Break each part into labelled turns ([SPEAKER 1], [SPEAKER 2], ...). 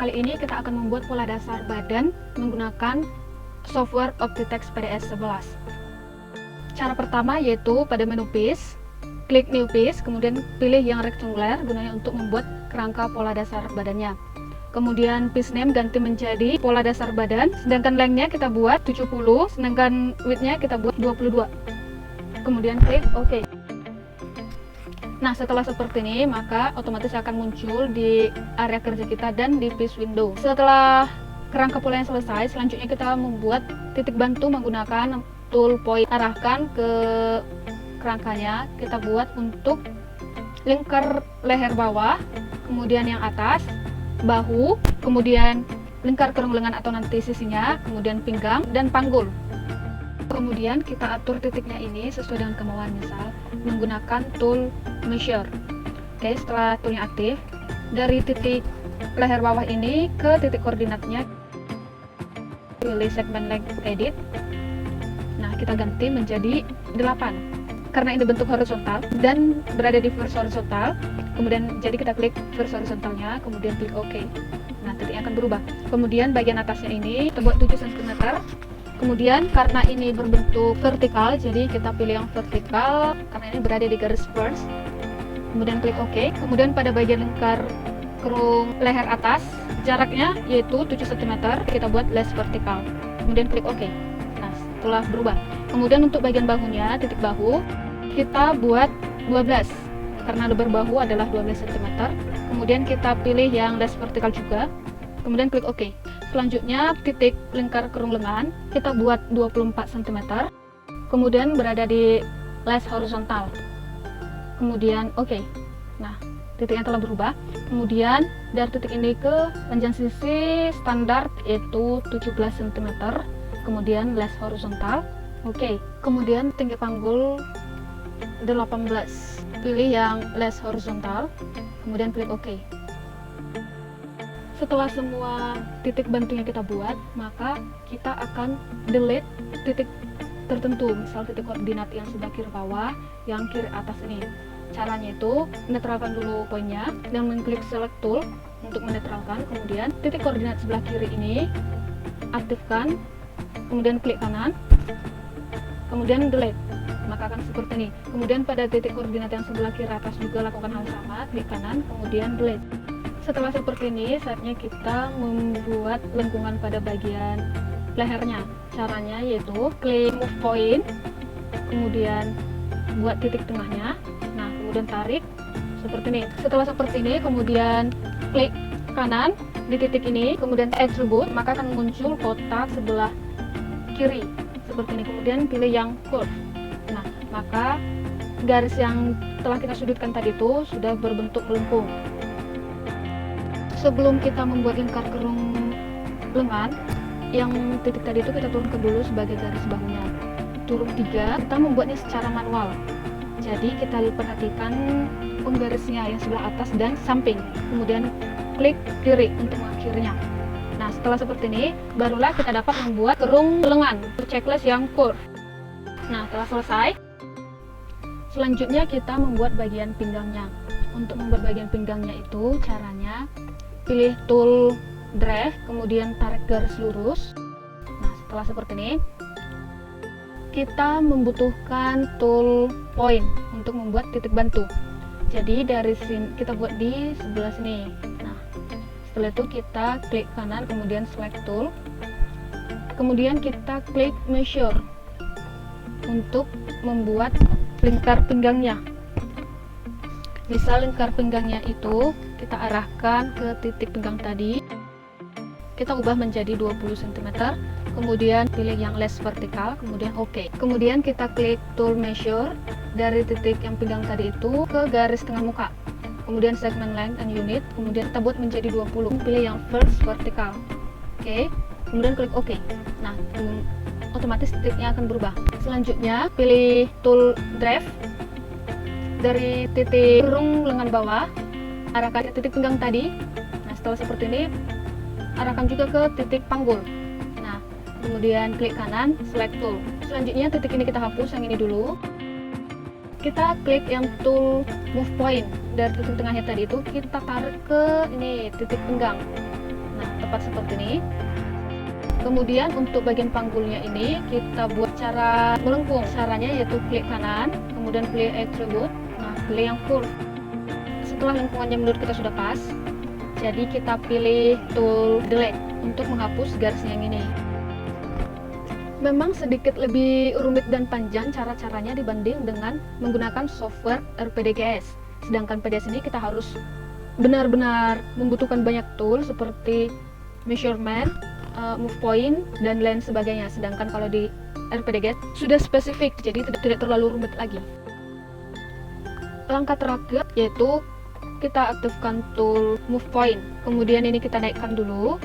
[SPEAKER 1] kali ini kita akan membuat pola dasar badan menggunakan software Optitext PDS 11. Cara pertama yaitu pada menu piece, klik new piece, kemudian pilih yang rectangular gunanya untuk membuat kerangka pola dasar badannya. Kemudian piece name ganti menjadi pola dasar badan, sedangkan lengthnya kita buat 70, sedangkan widthnya kita buat 22. Kemudian klik OK. Nah, setelah seperti ini, maka otomatis akan muncul di area kerja kita dan di piece window. Setelah kerangka pola yang selesai, selanjutnya kita membuat titik bantu menggunakan tool point. Arahkan ke kerangkanya, kita buat untuk lingkar leher bawah, kemudian yang atas, bahu, kemudian lingkar kerung lengan atau nanti sisinya, kemudian pinggang, dan panggul. Kemudian kita atur titiknya ini sesuai dengan kemauan, misal menggunakan tool measure. Oke, setelah toolnya aktif, dari titik leher bawah ini ke titik koordinatnya, pilih segment length edit. Nah, kita ganti menjadi 8 karena ini bentuk horizontal dan berada di verse horizontal. Kemudian jadi kita klik verse horizontalnya, kemudian klik OK. Nah, titiknya akan berubah. Kemudian bagian atasnya ini kita buat 7 cm. Kemudian karena ini berbentuk vertikal, jadi kita pilih yang vertikal karena ini berada di garis verse. Kemudian klik OK. Kemudian pada bagian lingkar kerung leher atas, jaraknya yaitu 7 cm, kita buat less vertikal. Kemudian klik OK. Nah, setelah berubah. Kemudian untuk bagian bahunya, titik bahu, kita buat 12 karena lebar bahu adalah 12 cm. Kemudian kita pilih yang less vertikal juga. Kemudian klik OK. Selanjutnya titik lingkar kerung lengan kita buat 24 cm. Kemudian berada di less horizontal. Kemudian OK. Nah, titiknya telah berubah. Kemudian dari titik ini ke panjang sisi standar yaitu 17 cm. Kemudian less horizontal. OK. Kemudian tinggi panggul 18. Pilih yang less horizontal. Kemudian klik OK. Setelah semua titik bantunya kita buat, maka kita akan delete titik tertentu, misal titik koordinat yang sebelah kiri bawah, yang kiri atas ini. Caranya itu, menetralkan dulu poinnya dan mengklik select tool untuk menetralkan. Kemudian titik koordinat sebelah kiri ini aktifkan, kemudian klik kanan, kemudian delete, maka akan seperti ini. Kemudian pada titik koordinat yang sebelah kiri atas juga lakukan hal sama, klik kanan, kemudian delete. Setelah seperti ini, saatnya kita membuat lengkungan pada bagian lehernya. Caranya yaitu klik move point, kemudian buat titik tengahnya. Nah, kemudian tarik seperti ini. Setelah seperti ini, kemudian klik kanan di titik ini, kemudian attribute, maka akan muncul kotak sebelah kiri seperti ini. Kemudian pilih yang curve. Nah, maka garis yang telah kita sudutkan tadi itu sudah berbentuk melengkung. Sebelum kita membuat lingkar kerung lengan, yang titik tadi itu kita turunkan dulu sebagai garis bahunya. Turun 3, kita membuatnya secara manual. Jadi kita perhatikan penggarisnya yang sebelah atas dan samping. Kemudian klik kiri untuk mengakhirinya. Nah, setelah seperti ini, barulah kita dapat membuat kerung lengan checklist yang curve. Nah, setelah selesai, selanjutnya kita membuat bagian pinggangnya. Untuk membuat bagian pinggangnya itu caranya pilih tool drive, kemudian tarik garis lurus. Nah, setelah seperti ini, kita membutuhkan tool point untuk membuat titik bantu. Jadi dari sini kita buat di sebelah sini. Nah, setelah itu kita klik kanan, kemudian select tool, kemudian kita klik measure untuk membuat lingkar pinggangnya. Misal lingkar pinggangnya itu kita arahkan ke titik pinggang tadi, kita ubah menjadi 20 cm, kemudian pilih yang less vertikal, kemudian OK. Kemudian kita klik tool measure dari titik yang pinggang tadi itu ke garis tengah muka, kemudian segment length and unit, kemudian kita buat menjadi 20, pilih yang first vertikal. Oke, kemudian klik OK. Nah, otomatis titiknya akan berubah. Selanjutnya pilih tool drive dari titik kerung lengan bawah, arahkan ke titik pinggang tadi. Nah, setelah seperti ini, arahkan juga ke titik panggul. Nah, kemudian klik kanan, select tool. Selanjutnya titik ini kita hapus, yang ini dulu. Kita klik yang tool move point dari titik tengahnya tadi itu, kita tarik ke ini titik pinggang. dapat seperti ini. Kemudian untuk bagian panggulnya ini kita buat cara melengkung. Caranya yaitu klik kanan, kemudian pilih attribute, nah pilih yang curve. Setelah lengkungannya menurut kita sudah pas, jadi kita pilih tool delete untuk menghapus garis yang ini. Memang sedikit lebih rumit dan panjang cara-caranya dibanding dengan menggunakan software RPDGS. Sedangkan pada sini kita harus benar-benar membutuhkan banyak tool seperti measurement, move point, dan lain sebagainya. Sedangkan kalau di RPDGS sudah spesifik, jadi tidak terlalu rumit lagi. Langkah terakhir yaitu kita aktifkan tool move point. Kemudian ini kita naikkan dulu.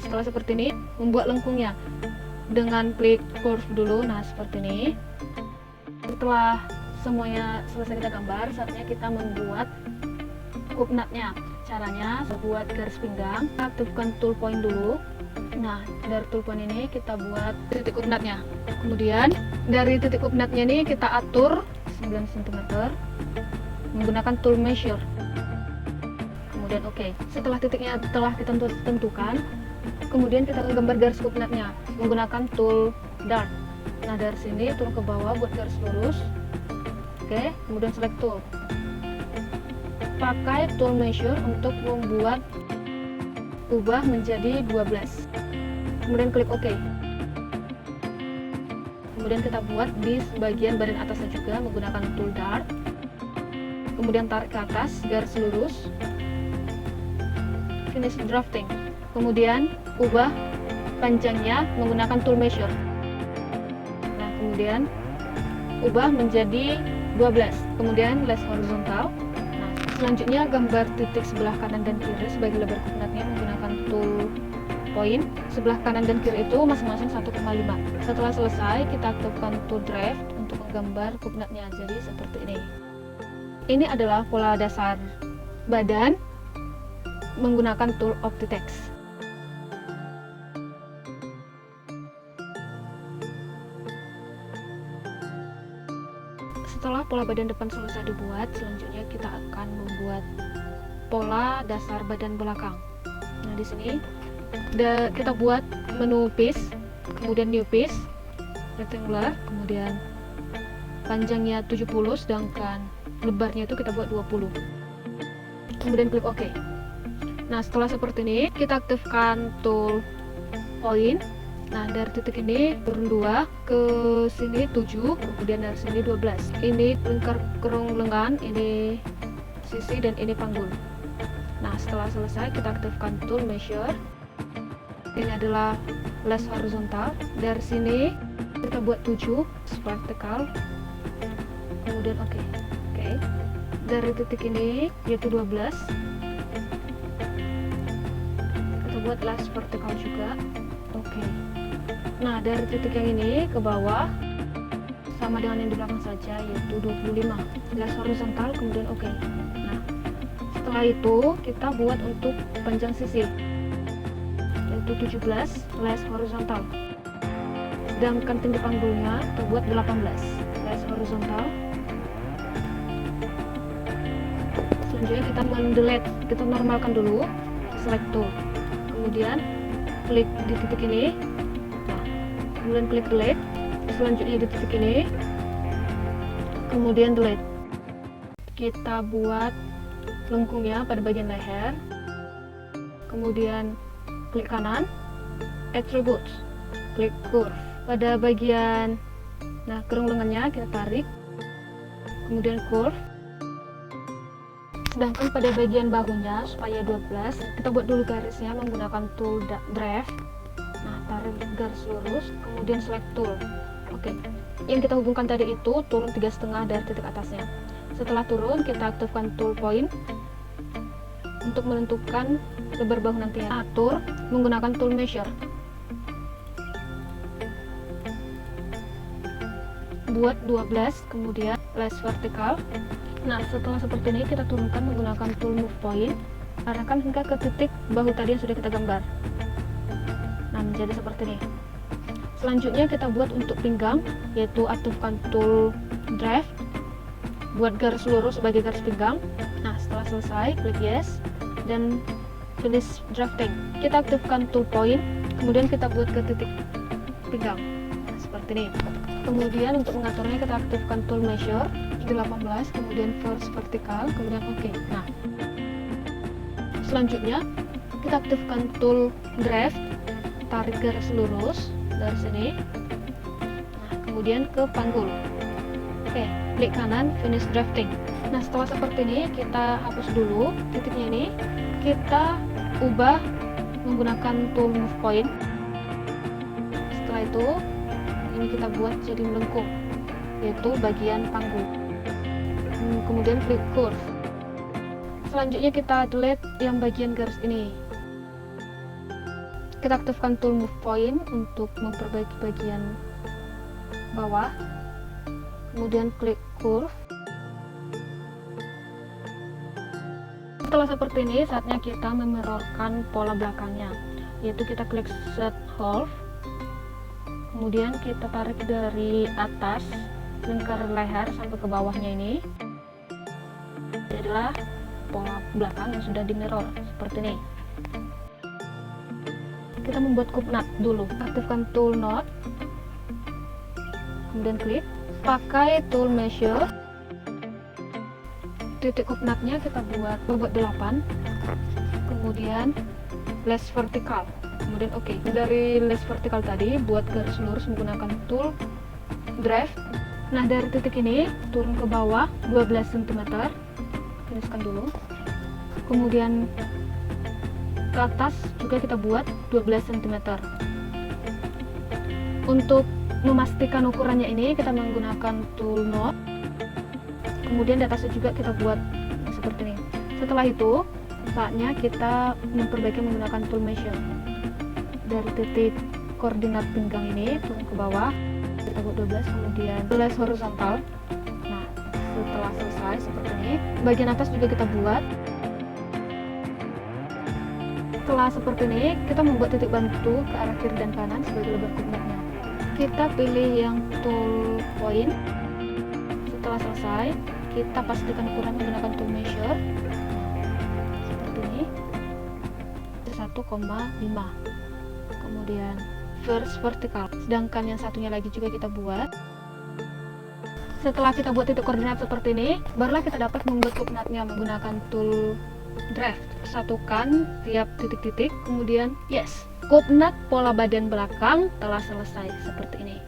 [SPEAKER 1] Setelah seperti ini, membuat lengkungnya dengan klik curve dulu. Nah seperti ini. Setelah semuanya selesai kita gambar, saatnya kita membuat hook nutnya. Caranya buat garis pinggang, aktifkan tool point dulu. Nah dari tool point ini kita buat titik hook nutnya. Kemudian dari titik hook nutnya ini kita atur 9 cm menggunakan tool measure. Kemudian oke. Setelah titiknya telah ditentukan, kemudian kita gambar garis hook nutnya menggunakan tool dart. Nah dari sini turun ke bawah buat garis lurus. Oke, kemudian select tool. Pakai tool measure untuk membuat ubah menjadi 12. Kemudian klik OK. Kemudian kita buat di bagian badan atasnya juga menggunakan tool dart. Kemudian tarik ke atas garis lurus. Finish drafting. Kemudian ubah panjangnya menggunakan tool measure. Nah kemudian ubah menjadi 12. Kemudian less horizontal. Nah selanjutnya gambar titik sebelah kanan dan kiri sebagai lebar hook nutnya menggunakan tool point. Sebelah kanan dan kiri itu masing-masing 1,5. Setelah selesai kita aktifkan tool draft untuk menggambar hook nutnya jadi seperti ini. Ini adalah pola dasar badan menggunakan tool OptiText. Setelah pola badan depan selesai dibuat, selanjutnya kita akan membuat pola dasar badan belakang. Nah, di sini kita buat menu piece, kemudian new piece, rectangular, kemudian panjangnya 70 sedangkan lebarnya itu kita buat 20. Kemudian klik OK. Nah, setelah seperti ini, kita aktifkan tool point. Nah, dari titik ini turun 2 ke sini 7, kemudian dari sini 12. Ini lingkar kerung lengan, ini sisi dan ini panggul. Nah, setelah selesai kita aktifkan tool measure. Ini adalah less horizontal. Dari sini kita buat 7 vertical. Kemudian oke. Dari titik ini yaitu 12. Kita buat less vertical juga. Oke. Nah, dari titik yang ini ke bawah sama dengan yang di belakang saja yaitu 25. Less horizontal kemudian oke. Nah, setelah itu kita buat untuk panjang sisi yaitu 17 less horizontal. Sedangkan tinggi panggulnya kita buat 18 less horizontal. Selanjutnya kita mendelete, kita normalkan dulu, select tool. Kemudian klik di titik ini. Kemudian klik delete, selanjutnya di titik ini, kemudian delete. Kita buat lengkungnya pada bagian leher, kemudian klik kanan, attributes, klik curve. Pada bagian kerung lengannya kita tarik, kemudian curve. Sedangkan pada bagian bahunya supaya 12, kita buat dulu garisnya menggunakan tool draft. Nah, tarik garis lurus, kemudian select tool. Oke. Yang kita hubungkan tadi itu turun 3,5 dari titik atasnya. Setelah turun, kita aktifkan tool point untuk menentukan lebar bahu nanti. Atur menggunakan tool measure. Buat 12, kemudian less vertical. Nah, setelah seperti ini kita turunkan menggunakan tool move point, arahkan hingga ke titik bahu tadi yang sudah kita gambar. Nah, menjadi seperti ini. Selanjutnya kita buat untuk pinggang, yaitu aktifkan tool draft, buat garis lurus sebagai garis pinggang. Nah, setelah selesai klik yes, dan finish drafting. Kita aktifkan tool point, kemudian kita buat ke titik pinggang. Nah, seperti ini. Kemudian untuk mengaturnya kita aktifkan tool measure di 18, kemudian first vertical, kemudian oke. Nah, selanjutnya kita aktifkan tool draft, tarik garis lurus dari sini. Nah, kemudian ke panggul. Oke, klik kanan finish drafting. Nah, setelah seperti ini kita hapus dulu titiknya ini. Kita ubah menggunakan tool move point. Setelah itu ini kita buat jadi melengkung, yaitu bagian panggul. Kemudian klik curve. Selanjutnya kita delete yang bagian garis ini. Kita aktifkan tool move point untuk memperbaiki bagian bawah. Kemudian klik curve. Setelah seperti ini, saatnya kita memirrorkan pola belakangnya, yaitu kita klik set half, kemudian kita tarik dari atas lingkar leher sampai ke bawahnya ini. Jadilah pola belakang yang sudah di mirror seperti ini. Kita membuat cup knot dulu. Aktifkan tool knot, kemudian klik, pakai tool measure. Titik cup knotnya kita buat bobot 8, kemudian lace vertikal, kemudian oke. Dari lace vertikal tadi buat garis lurus menggunakan tool draft. Nah, dari titik ini turun ke bawah 12 cm, tuliskan dulu, kemudian ke atas juga kita buat 12 cm. Untuk memastikan ukurannya ini kita menggunakan tool knot, kemudian di atasnya juga kita buat seperti ini. Setelah itu saatnya kita memperbaiki menggunakan tool measure. Dari titik koordinat pinggang ini turun ke bawah kita buat 12, kemudian lace horizontal. Nah, setelah selesai seperti ini, bagian atas juga kita buat. Setelah seperti ini, kita membuat titik bantu ke arah kiri dan kanan sebagai lebar cup knotnya. Kita pilih yang tool point. Setelah selesai, kita pastikan ukuran menggunakan tool measure. Seperti ini, 1,5. Kemudian first vertical. Sedangkan yang satunya lagi juga kita buat. Setelah kita buat titik koordinat seperti ini, barulah kita dapat membuat cup knotnya menggunakan tool draft. Satukan tiap titik-titik, kemudian yes, cup knot pola badan belakang telah selesai seperti ini.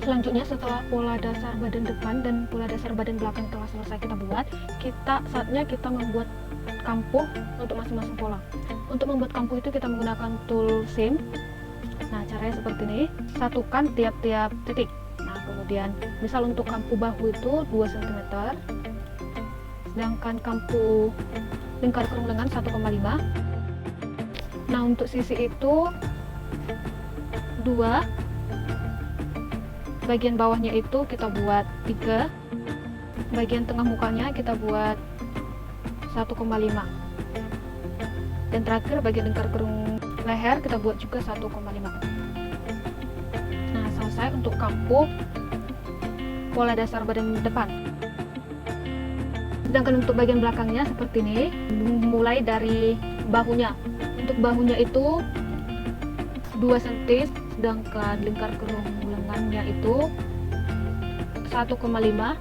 [SPEAKER 1] Selanjutnya, setelah pola dasar badan depan dan pola dasar badan belakang telah selesai kita buat, saatnya kita membuat kampuh untuk masing-masing pola. Untuk membuat kampuh itu kita menggunakan tool seam. Nah, caranya seperti ini, satukan tiap-tiap titik. Nah, kemudian misal untuk kampuh bahu itu 2 cm, sedangkan kampuh lingkar kurung lengan 1,5. Nah, untuk sisi itu 2, bagian bawahnya itu kita buat 3, bagian tengah mukanya kita buat 1,5, dan terakhir bagian lingkar kurung leher kita buat juga 1,5. Nah, selesai untuk kampuh pola dasar badan depan. Sedangkan untuk bagian belakangnya seperti ini, mulai dari bahunya. Untuk bahunya itu 2 cm, sedangkan lingkar kurung lengannya itu 1,5.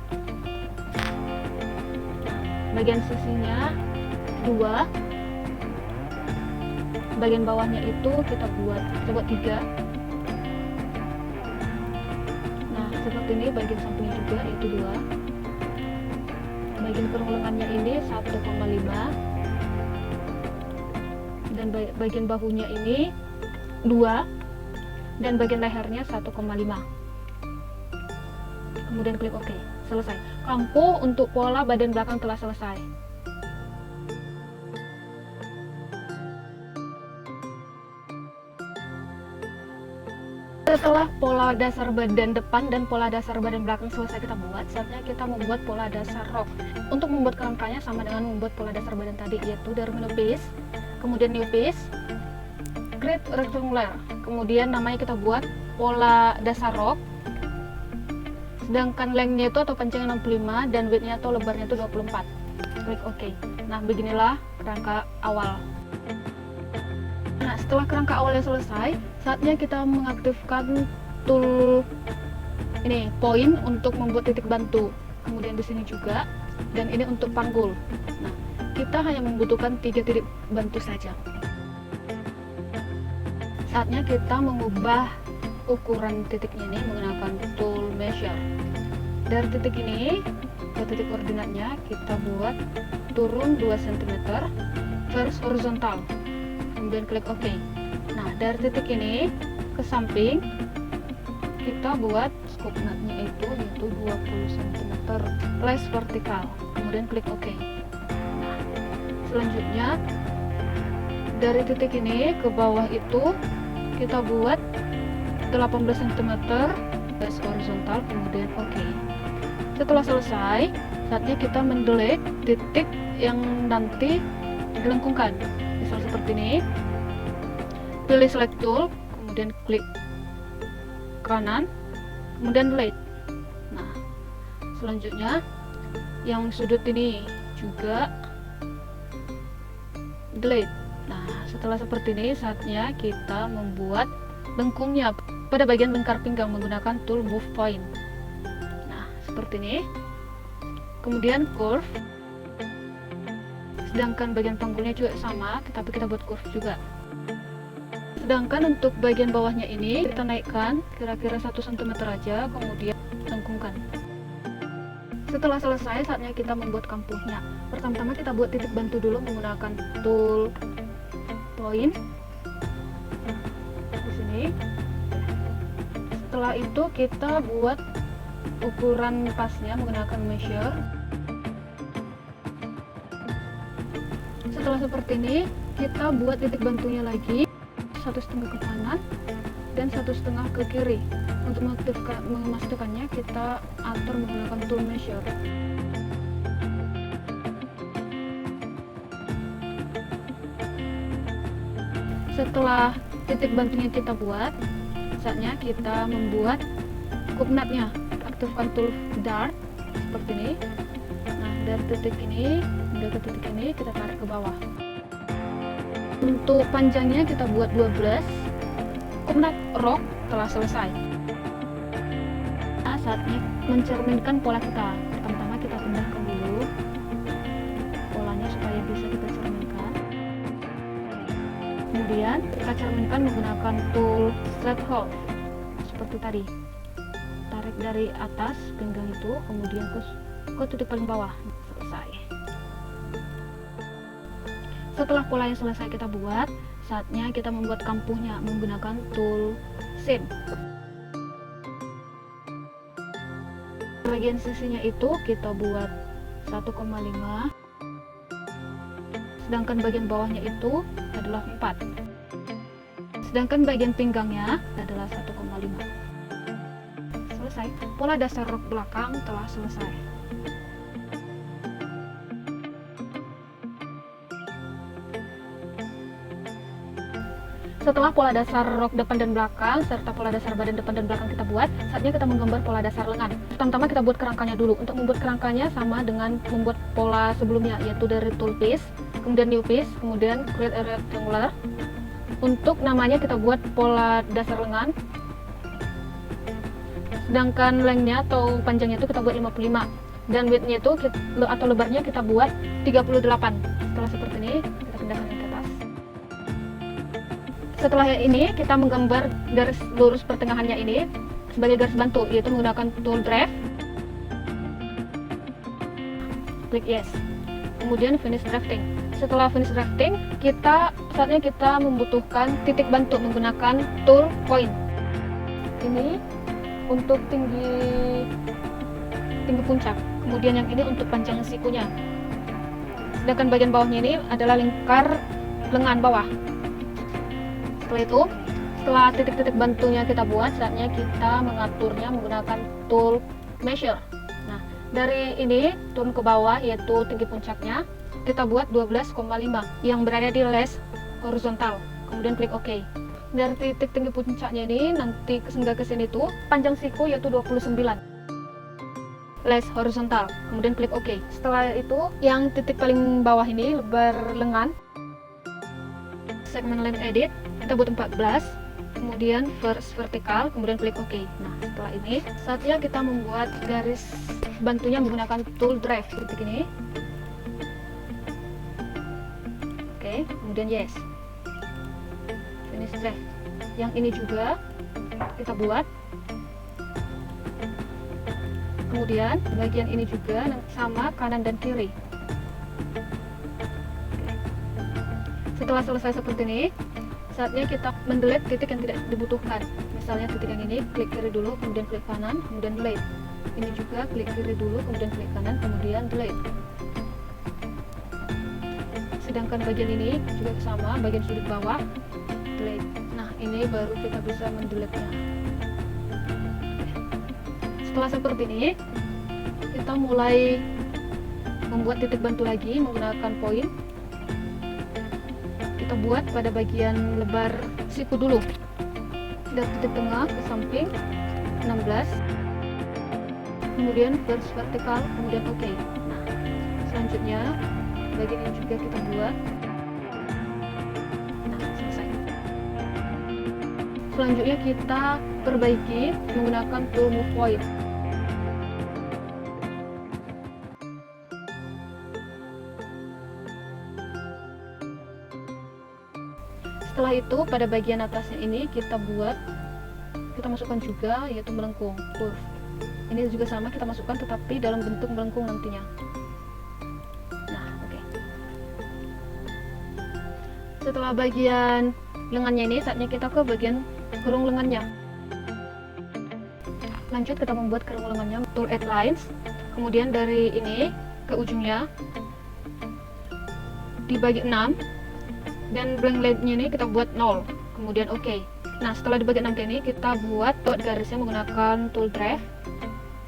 [SPEAKER 1] Bagian sisinya 2, bagian bawahnya itu kita buat 3. Nah, seperti ini bagian sampingnya juga itu 2. Bagian kurung lengannya ini 1,5, dan bagian bahunya ini 2, dan bagian lehernya 1,5. Kemudian klik OK. Selesai. Kampuh untuk pola badan belakang telah selesai. Setelah pola dasar badan depan dan pola dasar badan belakang selesai kita buat, saatnya kita membuat pola dasar rok. Untuk membuat kerangkanya sama dengan membuat pola dasar badan tadi, yaitu dari menu piece, kemudian new piece, create rectangular, kemudian namanya kita buat pola dasar rok. Sedangkan lengthnya itu atau panjangnya 65 dan widthnya atau lebarnya itu 24. Klik OK. Nah, beginilah kerangka awal. Nah, setelah kerangka awalnya selesai, saatnya kita mengaktifkan tool ini, point, untuk membuat titik bantu. Kemudian di sini juga, dan ini untuk panggul. Nah, kita hanya membutuhkan 3 titik bantu saja. Saatnya kita mengubah ukuran titiknya ini menggunakan tool measure. Dari titik ini ke titik koordinatnya kita buat turun 2 cm garis horizontal, kemudian klik OK. Nah, dari titik ini ke samping kita buat scope nutnya itu yaitu 20 cm less vertikal, kemudian klik OK. Nah, selanjutnya dari titik ini ke bawah itu kita buat 18 cm garis horizontal, kemudian OK. Setelah selesai, saatnya kita mendelete titik yang nanti dilengkungkan. Misal seperti ini, pilih select tool, kemudian klik kanan, kemudian delete. Nah, selanjutnya yang sudut ini juga delete. Nah, setelah seperti ini, saatnya kita membuat lengkungnya pada bagian lingkar pinggang menggunakan tool move point. Nah, seperti ini. Kemudian curve. Sedangkan bagian panggulnya juga sama, tetapi kita buat curve juga. Sedangkan untuk bagian bawahnya ini kita naikkan kira-kira 1 cm aja, kemudian lengkungkan. Setelah selesai, saatnya kita membuat kampuhnya. Pertama-tama kita buat titik bantu dulu menggunakan tool point. Di sini. Setelah itu kita buat ukuran pasnya menggunakan measure. Setelah seperti ini, kita buat titik bantunya lagi, 1,5 ke kanan dan 1,5 ke kiri. Untuk memastikannya kita atur menggunakan tool measure. Setelah titik bantunya kita buat, saatnya kita membuat scope nutnya. Aktifkan tool dart seperti ini. Nah, dari titik ini hingga ke titik ini kita tarik ke bawah. Untuk panjangnya kita buat 12. Scope nut rock telah selesai. Nah, saatnya mencerminkan pola kita. Pertama-tama kita pindahkan dulu polanya supaya bisa kita cerminkan. Kemudian kita cerminkan menggunakan tool thread hold seperti tadi. Tarik dari atas pinggang itu, kemudian ke titik paling bawah. Selesai. Setelah pola yang selesai kita buat, saatnya kita membuat kampuhnya menggunakan tool seam. Bagian sisinya itu kita buat 1,5, sedangkan bagian bawahnya itu adalah 4, sedangkan bagian pinggangnya adalah 1,5. Selesai. Pola dasar rok belakang telah selesai. Setelah pola dasar rok depan dan belakang serta pola dasar badan depan dan belakang kita buat, saatnya kita menggambar pola dasar lengan. Pertama-tama kita buat kerangkanya dulu. Untuk membuat kerangkanya sama dengan membuat pola sebelumnya, yaitu dari tool piece, kemudian new piece, kemudian create a rectangular. Untuk namanya kita buat pola dasar lengan. Sedangkan lengthnya atau panjangnya itu kita buat 55, dan widthnya itu atau lebarnya kita buat 38. Setelah seperti ini kita pindahkan ke atas. Setelah ini kita menggambar garis lurus pertengahannya ini sebagai garis bantu, yaitu menggunakan tool draft. Klik yes. Kemudian finish drafting. Setelah finish drafting, saatnya kita membutuhkan titik bantu menggunakan tool point. Ini untuk tinggi puncak. Kemudian yang ini untuk panjang sikunya. Sedangkan bagian bawahnya ini adalah lingkar lengan bawah. Setelah itu, setelah titik-titik bantunya kita buat, saatnya kita mengaturnya menggunakan tool measure. Nah, dari ini turun ke bawah, yaitu tinggi puncaknya, kita buat 12,5 yang berada di less horizontal. Kemudian klik OK. Dari titik tinggi puncaknya ini nanti hingga ke sini tuh panjang siku yaitu 29. less horizontal, kemudian klik OK. Setelah itu yang titik paling bawah ini lebar lengan, segmen line edit kita buat 14, kemudian first vertikal, kemudian klik OK. Nah, setelah ini saatnya kita membuat garis bantunya menggunakan tool drive titik ini. Oke, kemudian yes, finish drive. Yang ini juga kita buat, kemudian bagian ini juga sama kanan dan kiri. Setelah selesai seperti ini, saatnya kita mendelete titik yang tidak dibutuhkan. Misalnya titik yang ini, klik kiri dulu, kemudian klik kanan, kemudian delete. Ini juga klik kiri dulu, kemudian klik kanan, kemudian delete. Sedangkan bagian ini juga sama, bagian sudut bawah, delete. Nah, ini baru kita bisa mendelete-nya. Setelah seperti ini, kita mulai membuat titik bantu lagi menggunakan poin. Kita buat pada bagian lebar siku dulu, dari titik tengah ke samping 16, kemudian garis vertikal, kemudian OK. Nah, selanjutnya bagian ini juga kita buat. Nah, selesai. Selanjutnya kita perbaiki menggunakan tool move point. Setelah itu pada bagian atasnya ini kita masukkan juga, yaitu melengkung curve. Ini juga sama, kita masukkan tetapi dalam bentuk melengkung nantinya. Nah, oke. Setelah bagian lengannya ini, saatnya kita ke bagian kerung lengannya. Lanjut kita membuat kerung lengannya, tool add lines, kemudian dari ini ke ujungnya dibagi 6, dan blank line-nya ini kita buat 0, kemudian OK. Nah, setelah di bagian 6 ini kita buat garisnya menggunakan tool drive.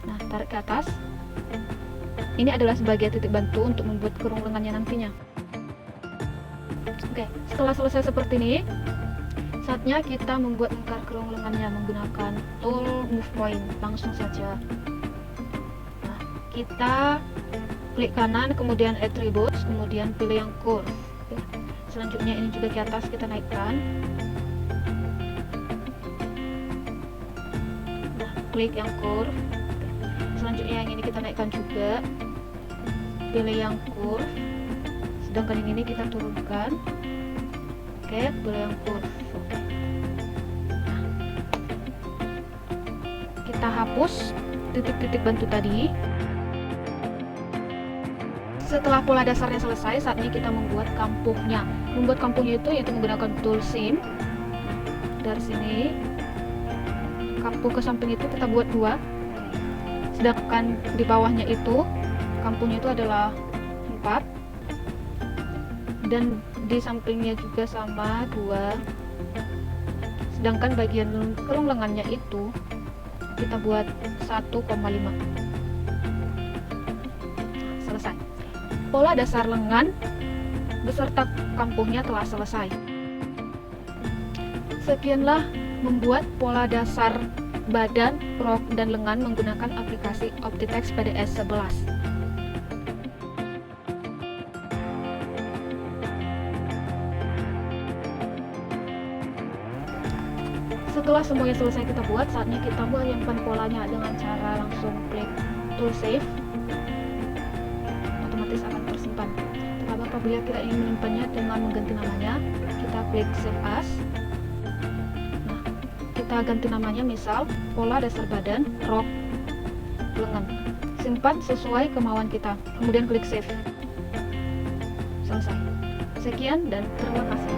[SPEAKER 1] Nah, tarik ke atas. Ini adalah sebagai titik bantu untuk membuat kerung lengannya nantinya. Oke, setelah selesai seperti ini, saatnya kita membuat lingkar kerung lengannya menggunakan tool move point. Langsung saja. Nah, kita klik kanan, kemudian attributes, kemudian pilih yang curve. Selanjutnya ini juga ke atas kita naikkan. Nah, klik yang curve. Selanjutnya yang ini kita naikkan juga. Pilih yang curve. Sedangkan yang ini kita turunkan. Oke, pilih yang curve. Oke. Nah, kita hapus titik-titik bantu tadi. Setelah pola dasarnya selesai, saatnya kita membuat kampuhnya. Membuat kampuhnya itu yaitu menggunakan tool seam. Dari sini, kampuh ke samping itu kita buat 2. Sedangkan di bawahnya itu, kampuhnya itu adalah 4. Dan di sampingnya juga sama 2. Sedangkan bagian kerung lengannya itu, kita buat 1,5. Selesai. Pola dasar lengan beserta kampuhnya telah selesai. Sekianlah membuat pola dasar badan, rok, dan lengan menggunakan aplikasi Optitext PDS 11. Setelah semuanya selesai kita buat, saatnya kita menyimpan polanya dengan cara langsung klik tool save. Otomatis akan tersimpan. Tapi apabila kita ingin menyimpannya dengan mengganti namanya, kita klik save as. Nah, kita ganti namanya, misal pola dasar badan, rok, lengan. Simpan sesuai kemauan kita, kemudian klik save. Selesai. Sekian dan terima kasih.